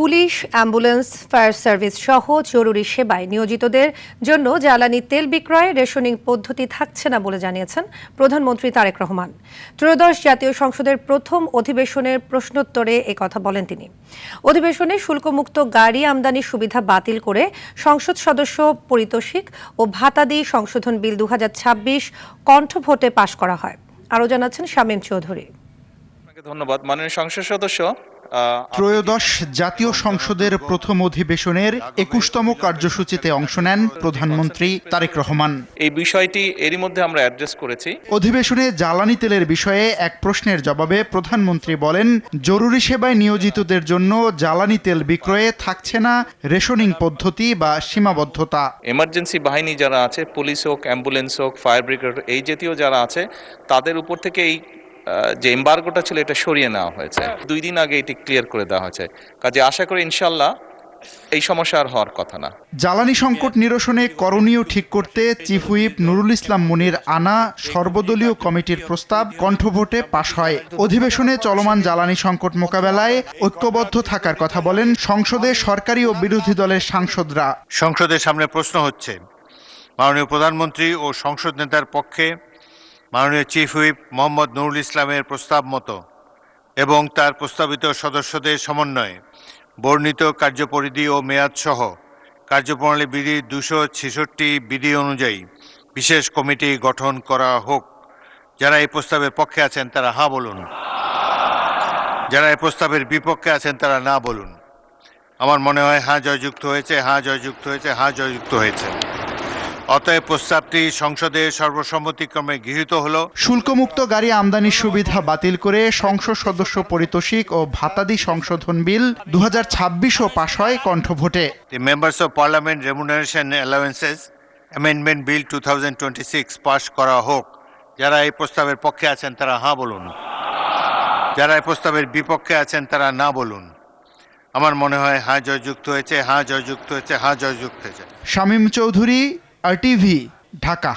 Police, ambulance, fire service সহ জরুরি সেবায় নিয়োজিতদের জন্য জ্বালানি তেল বিক্রয়ে রেশনিং পদ্ধতি থাকছে না বলে জানিয়েছেন প্রধানমন্ত্রী তারেক রহমান। ত্রয়োদশ জাতীয় সংসদের প্রথম অধিবেশনের প্রশ্নোত্তরে একথা বলেন তিনি। অধিবেশনে শুল্কমুক্ত গাড়ি আমদানির সুবিধা বাতিল করে সংসদ সদস্য পরিতোষিক ও ভাতাদি সংশোধন বিল ২০২৬ কণ্ঠভোটে পাশ করা হয়। আরও জানাচ্ছেন শামীম চৌধুরী। ধন্যবাদ মাননীয় সংসদ সদস্য। ত্রয়োদশ জাতীয় সংসদের প্রথম অধিবেশনের ২১তম কার্যসূচিতে অংশ নেন প্রধানমন্ত্রী তারেক রহমান। এই বিষয়টি এরই মধ্যে আমরা অ্যাড্রেস করেছি। অধিবেশনে জ্বালানি তেলের বিষয়ে এক প্রশ্নের জবাবে প্রধানমন্ত্রী বলেন, জরুরি সেবায় নিয়োজিতদের জন্য জ্বালানি তেল বিক্রয়ে থাকছে না রেশনিং পদ্ধতি বা সীমাবদ্ধতা। এমার্জেন্সি বাহিনী যারা আছে, পুলিশ হোক, অ্যাম্বুলেন্স হোক, ফায়ার ব্রিগেড, এই জাতীয় যারা আছে, তাদের উপর থেকে এই যে এমবার্গোটা ছিল এটা সরিয়ে নেওয়া হয়েছে। 2 দিন আগে এটি ক্লিয়ার করে দেওয়া হয়েছে। কাজে আশা করি ইনশাল্লাহ এই সমস্যা আর হওয়ার কথা না। জ্বালানি সংকট নিরসনে করণীয় ঠিক করতে চিফ হুইপ নুরুল ইসলাম মুনির আনা সর্বদলীয় কমিটির প্রস্তাব কণ্ঠভোটে পাশ হয়। অধিবেশনে চলমান জ্বালানি সংকট মোকাবেলায় ঐক্যবদ্ধ থাকার কথা বলেন সংসদে সরকারি ও বিরোধী দলের সাংসদরা। সংসদের সামনে প্রশ্ন হচ্ছে, মাননীয় প্রধানমন্ত্রী ও সংসদ নেতার পক্ষে মাননীয় চিফ হুইপ মোহাম্মদ নুরুল ইসলামের প্রস্তাব মতো এবং তার প্রস্তাবিত সদস্যদের সমন্বয়ে বর্ণিত কার্যপরিধি ও মেয়াদসহ কার্যপ্রণালী বিধি 266 বিধি অনুযায়ী বিশেষ কমিটি গঠন করা হোক। যারা এই প্রস্তাবের পক্ষে আছেন তারা হ্যাঁ বলুন, যারা এই প্রস্তাবের বিপক্ষে আছেন তারা না বলুন। আমার মনে হয় হ্যাঁ জয়যুক্ত হয়েছে, হ্যাঁ জয়যুক্ত হয়েছে, হ্যাঁ জয়যুক্ত হয়েছে। অতএব প্রস্তাবটি সংসদে সর্বসম্মতিক্রমে গৃহীত হলো। শুল্কমুক্ত গাড়ি আমদানির সুবিধা বাতিল করে সংসদ সদস্য পরিতোষিক ও ভাতাদি সংশোধন বিল ২০২৬ও পাশ হয় কণ্ঠভোটে। The Members of Parliament Remuneration Allowances Amendment Bill 2026 পাশ করা হোক। যারা এই প্রস্তাবের পক্ষে আছেন তারা হ্যাঁ বলুন, যারা এই প্রস্তাবের বিপক্ষে আছেন তারা না বলুন। আমার মনে হয় হ্যাঁ জয়যুক্ত হয়েছে, হ্যাঁ জয়যুক্ত হয়েছে, হ্যাঁ জয়যুক্ত হয়েছে। শামীম চৌধুরী, RTV, ঢাকা।